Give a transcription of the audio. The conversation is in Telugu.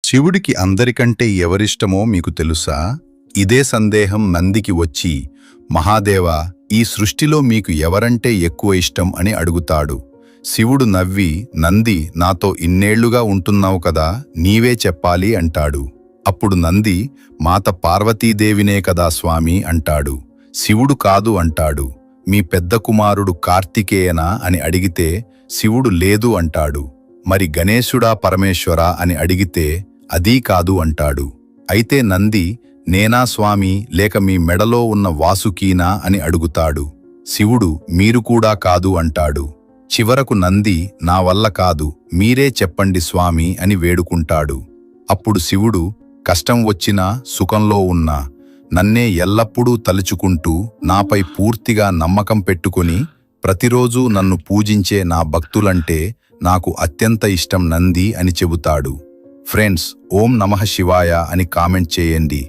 శివుడికి అందరికంటే ఎవరిష్టమో మీకు తెలుసా? ఇదే సందేహం నందికి వచ్చి, మహాదేవా, ఈ సృష్టిలో మీకు ఎవరంటే ఎక్కువ ఇష్టం అని అడుగుతాడు. శివుడు నవ్వి, నంది, నాతో ఇన్నేళ్లుగా ఉంటున్నావు కదా, నీవే చెప్పాలి అంటాడు. అప్పుడు నంది, మాత పార్వతీదేవినే కదా స్వామి అంటాడు. శివుడు కాదు అంటాడు. మీ పెద్ద కుమారుడు కార్తికేయనా అని అడిగితే శివుడు లేదు అంటాడు. మరి గణేశుడా పరమేశ్వరా అని అడిగితే అదీ కాదు అంటాడు. అయితే నంది, నేనా స్వామి లేక మీ మెడలో ఉన్న వాసుకీనా అని అడుగుతాడు. శివుడు మీరు కూడా కాదు అంటాడు. చివరకు నంది, నా వల్ల కాదు, మీరే చెప్పండి స్వామి అని వేడుకుంటాడు. అప్పుడు శివుడు, కష్టం వచ్చినా సుఖంలో ఉన్నా నన్నే ఎల్లప్పుడూ తలుచుకుంటూ నాపై పూర్తిగా నమ్మకం పెట్టుకుని ప్రతిరోజూ నన్ను పూజించే నా భక్తులంటే నాకు అత్యంత ఇష్టం నంది అని చెబుతాడు. ఫ్రెండ్స్, ఓం నమః శివాయ అని కామెంట్ చేయండి.